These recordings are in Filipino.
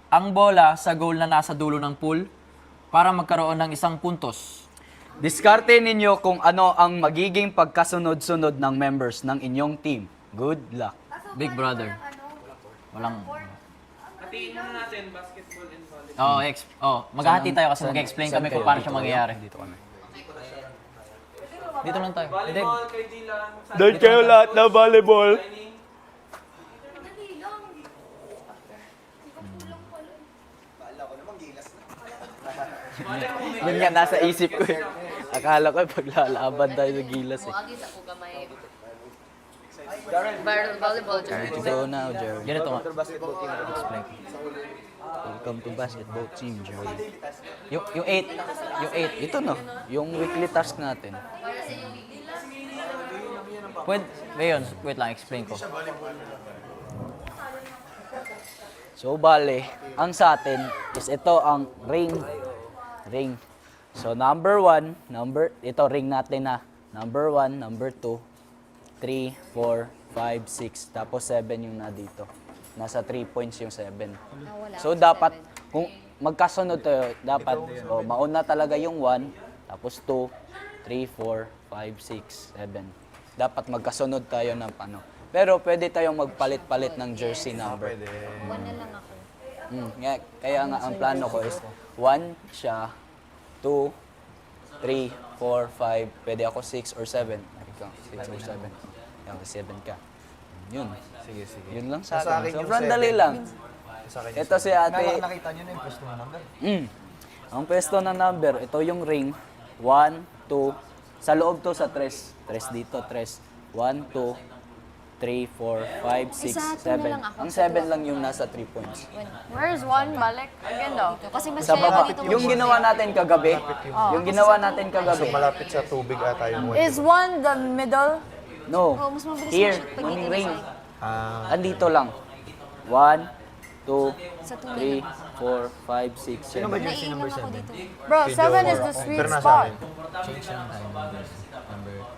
ang bola sa goal na nasa dulo ng pool para magkaroon ng isang puntos. Diskarte ninyo kung ano ang magiging pagkasunod-sunod ng members ng inyong team. Good luck. Big brother. Walang... Hatiin muna natin basketball and volleyball. maghahati tayo kasi mag-explain kami kung paano siya mangyayari. Dito kami. Dito lang tayo. Hindi. Volleyball, kay Dylan. Doon kayo lahat na volleyball. Yun nga nasa isip ko eh. Akala ko paglalaban tayo ng gilas eh. Agis ako gamay. Volleyball, Jerry. Go now, Jerry. Ganito nga. Explain. Welcome to basketball team, Jerry. Yung 8. Yung 8. Ito no, yung weekly task natin. Pwede, ngayon, wait lang, explain ko. So, bale, ang sa atin is ito ang ring. Ring. So, number 1, ito ring natin na. Number 1, number 2, 3, 4, 5, 6, tapos 7 yung na dito. Nasa 3 points yung 7. So, dapat, kung magkasunod tayo, dapat, mauna talaga yung 1, tapos 2, 3, 4, 5, 6, 7. Dapat magkasunod tayo ng ano. Pero pwede tayong magpalit-palit ng jersey number. One na lang ako. Kaya nga ang plano ko is 1 siya, 2, 3, 4, 5, pwede ako 6 or 7. Ikaw, 6 or 7. Ikaw, 7 ka. Yun. Sige, sige. Yun lang sa Sa akin. akin yung Sobrang 7. dali lang. Sa akin Ito si ate. Nakita nyo na yung pwesto ng number. Ang pwesto ng number, ito yung ring. 1, 2, sa loob to sa 3. 3 dito, 3. 1, 2, 3, 4, 5, 6, Isa, two na 7. lang ako. Ang 7 lang yung nasa 3 points. Where's one? Balik. Again daw. Kasi mas Sa kaya ko baba, dito yung ginawa natin kagabi, yung ginawa natin kagabi. So, malapit sa tubig ata yung one. Is one the middle? No, Oh, mas mabilis here, mag-shoot pag yung dito ring. sa- Andito lang. 1, 2, Sa tunay 3, na. 4, 5, 6, 7. Naiilang ako dito. Bro, seven is the sweet Pero nasa spot. akin.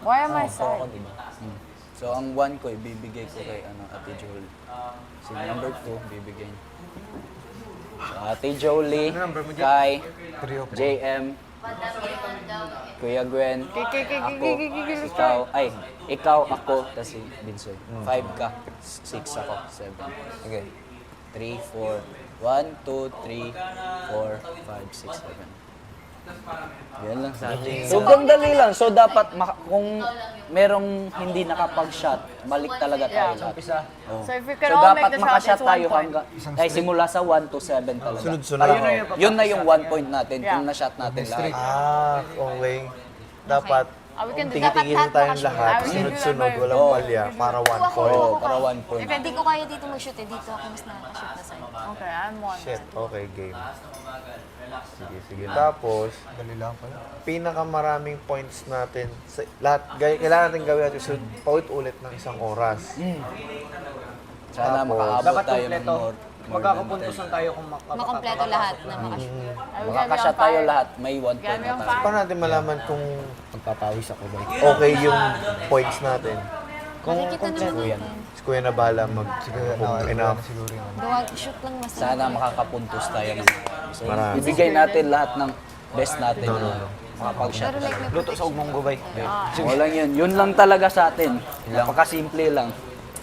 Why am I sad? So, ang 1 ko, ibibigay ko kay Ate Jolie. Si number 2, bibigay niya. So, Ate Jolie, kay JM, Kuya Gwen, ako, ikaw, ako, tas si Binsoy. 5 ka, 6 ako, 7. Okay. 3, 4, 1, 2, 3, 4, 5, 6, 7. Yan lang sa atin. Sobrang dali lang. So, dapat, kung merong hindi nakapag-shot, balik talaga tayo lahat. Oh. So if we can So, all dapat make the shot, makashot it's 1 tayo point. hanggang, ay simula sa 1 to 7 talaga. Sunod-sunod. Yun na yung 1 point natin kung Yeah. na-shot natin lahat. Okay. Dapat, We can do tigil-tigil tayong that. lahat. We can do Sunod-sunod, that. walang palya. Para 1 point. Oo, para 1 point. If hindi ko kaya dito mag-shoot eh, dito ako mas nakaka-shoot na sa'yo. Okay, I'm one. Shit, okay, game. Sige, sige. Tapos, pinakamaraming points natin, sa, lahat, kailangan natin gawin natin so, paulit-ulit ng isang oras. Sana Tapos, makaabot tayo ng more. Magkakapuntusan tayo kung Makompleto lahat na makashoot. Makakashot tayo lahat, may 1 point na tayo. paano natin malaman kung okay yung points natin? Makikita naman natin. Si Kuya na bahala kung enough. Gawa, shoot lang mas. Sana makakapuntos tayo ng so, Marami. ibigay natin lahat ng best natin na makapag-shot. Pero like, may Luto sa ugmong gubay. Walang yun. Yun lang talaga sa atin. Napakasimple lang.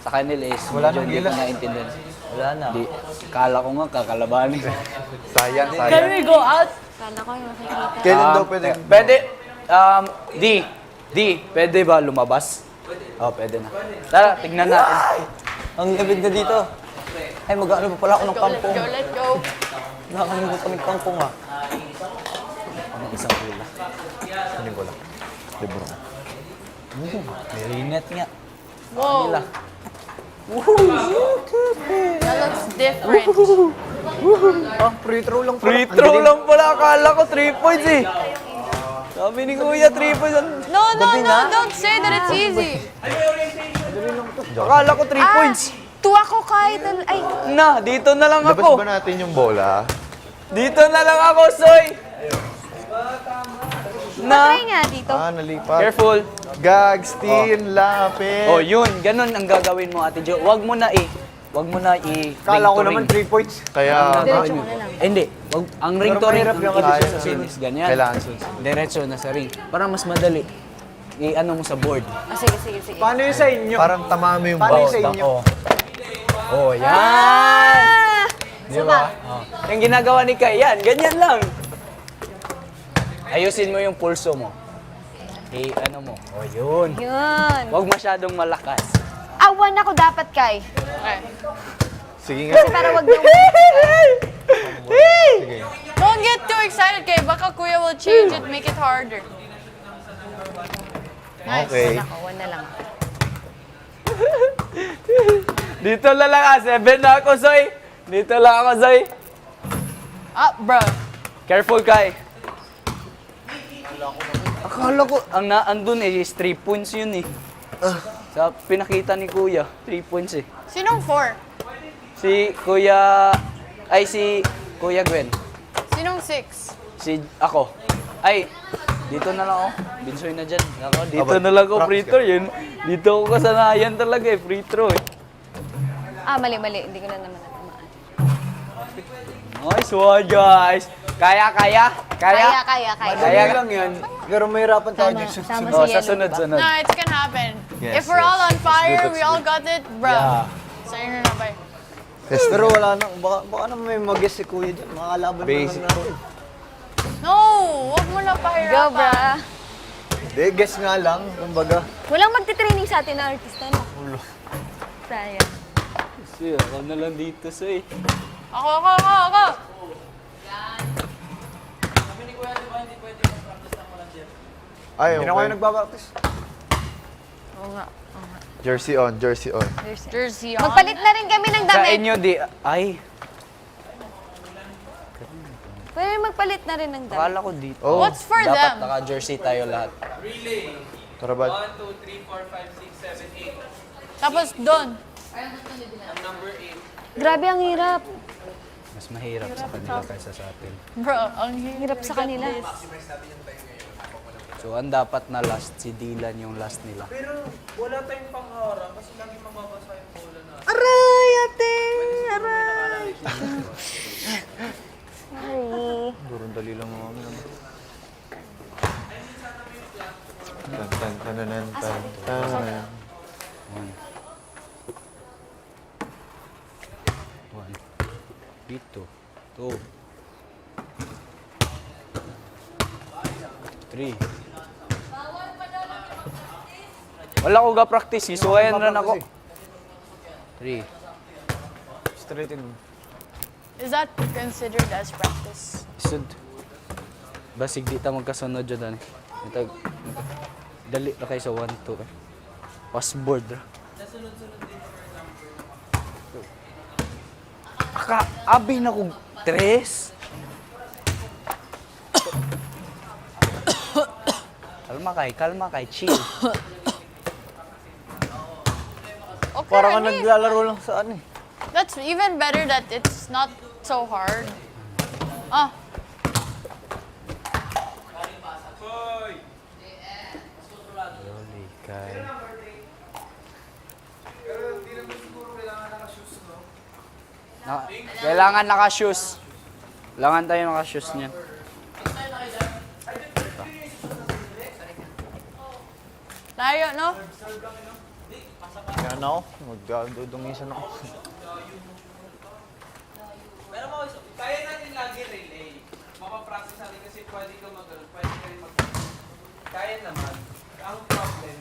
Sa kanila is medyo hindi ko naintindihan. Wala na. Di, kala ko nga kakalabanin. Sayang, Can sayang. we go out? kala ko yung makikita. Kailan daw pwede? Pwede, pwede ba lumabas? Oh, pwede na. Tara, tignan natin. Ang labig na dito. Ay, mag-ano pa pala ako ng kangkong. Go, let's go. Nakakalimutan kami kangkong ah. Ang isang hula. Hindi ko lang. Libro. Very net nga. Whoa. That looks different. Ah, free throw lang pala. Free throw lang pala. Akala ko 3 points eh. Sabi ni Kuya, 3 points. No, don't say that it's easy. Akala ko 3 points. Tuwa ko kahit, ay, Na, dito na lang Labas ako. ba natin yung bola? Dito na lang ako, Soy. Na. Try nga dito. Ah, nalipat. Careful. Gagstin, lapit. Oh, yun. Ganun ang gagawin mo, Ate Jo. Huwag mo na wag mo na i-ring Kala ko to naman ring. 3 points. Kaya, Diretso mo na lang. Hindi, wag, ang ring Pero to ring, mahirap ang yung ibig kasi sabihin is ganyan. Kailangan Diretso na sa ring. Para mas madali. I-ano mo sa board. Ah, sige. Paano yung sa inyo? Parang tamama yung Paano yung sa inyo? Oh, yan! Ah! Di ba? Oh. Yung ginagawa ni Kai, yan, ganyan lang. Ayusin mo yung pulso mo. Ano mo? Oh, yun. Yun. Huwag masyadong malakas. Awan ako dapat, Kai. Okay. Sige nga. Kasi para wag niyo... Sige. Don't get too excited, Kai. Baka kuya will change it, make it harder. Nice. Okay. Ako, 1 na lang. Dito na lang 7 na ako, Zoy. Dito lang ako, Zoy. Ah, bro. Careful, Kai. Akala ko, andun is 3 points yun eh. Sa pinakita ni Kuya, 3 points eh. Sinong 4? Si Kuya Gwen. Sinong 6? Ako. Ay, dito na lang ako. Binsoy na dyan. Ako, dito Aba, na lang ako, free practice throw yun. Dito ako kasanayan talaga eh, free throw eh. Ah, mali. Hindi ko na naman natamaan. Nice one, guys. Kaya. Kaya. Kaya lang yan. Pero mahirapan tayo Tama, dyan. tama Oh, si sa Yellow. sunod. No, it's gonna happen. Yes, If we're all yes. on fire, That's we all got it, bro. Yeah. Sa'yo na na ba? Pero wala na, baka naman may mag-guess si Kuya dyan. Makakalaban Basic naman natin. No, wag mo na Go, pahirapan. bra. Hindi, guess nga lang. Kumbaga. Walang magtitraining sa atin na artista, no? Sayang. Kasi ako na lang dito, Soy. Ako. Ay, Hindi na kayo okay. nagbapractice. Oo nga. Jersey on. Jersey on. Magpalit na rin kami ng Sa damit. inyo, ay, Pwede magpalit na rin ng damit. akala ko dito. Oh, What's for Dapat them? naka-jersey tayo lahat. Relay. tara ba? 1, 2, 3, 4, 5, 6, 7, 8. Tapos doon. Ang number 8. Grabe, ang hirap. Mas mahirap sa kanila kaysa sa atin. Bro, ang Hirap sa kanila. So, ang dapat na last, si Dylan yung last nila. Pero wala tayong pangharang kasi lagi mababasa yung bola na. Aray, ate! Aray! Sorry. Durong dali lang mga kami naman. Tan. One. Dito. 2. 3. Wala ko ga-practice. Isuwayan rin ako. 3. Straighten mo. Is that considered as practice? Isod. Basig di ta magkasunod dyan. Dali na kayo sa 1, 2. Passboard. Abi na kong 3. Kalma kay, chill. Okay, Parang ka Rene. naglalaro lang sa ano eh. That's even better that it's not so hard. Ah, Loli kay. Kailangan naka-shoes. Kailangan tayo naka-shoes niyan. layo, no? Kaya na ako. Magdudungisan ako. Pero kaya natin lagi relay. Mapapractice natin kasi pwede ka pwede ka rin kaya naman. Ang problem,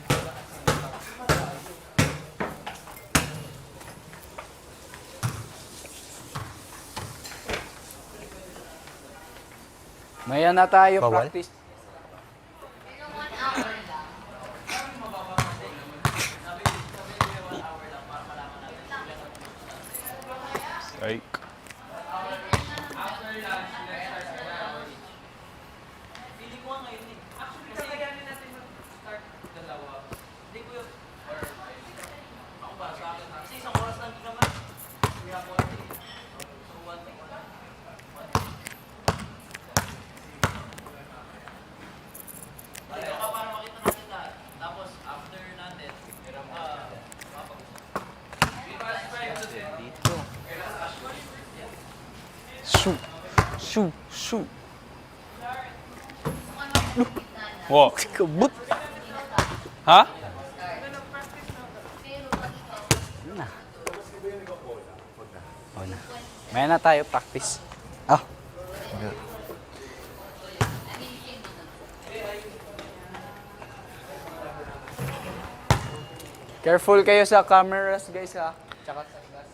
Maya na tayo Bawal? practice. Ay. Shoot. Shoot. Shoot. Wow. Kabut. Ha? Maya na tayo, practice. Ah. Careful kayo sa cameras, guys, ha? Tsaka sa gas.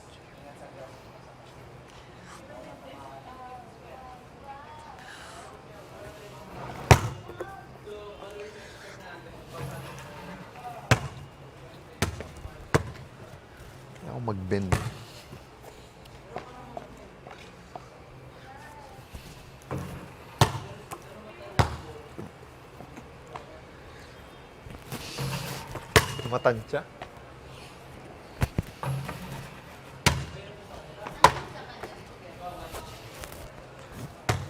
Kaya ako mag-bend. Matansya.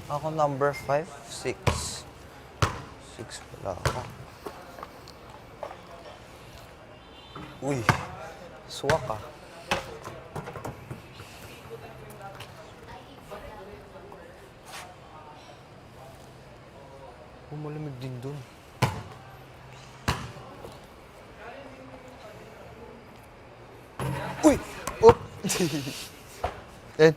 Ako number 5, 6. 6 pala ako. Uy. Suwak ah. Malamig din dun. Uy! Oop! Yan.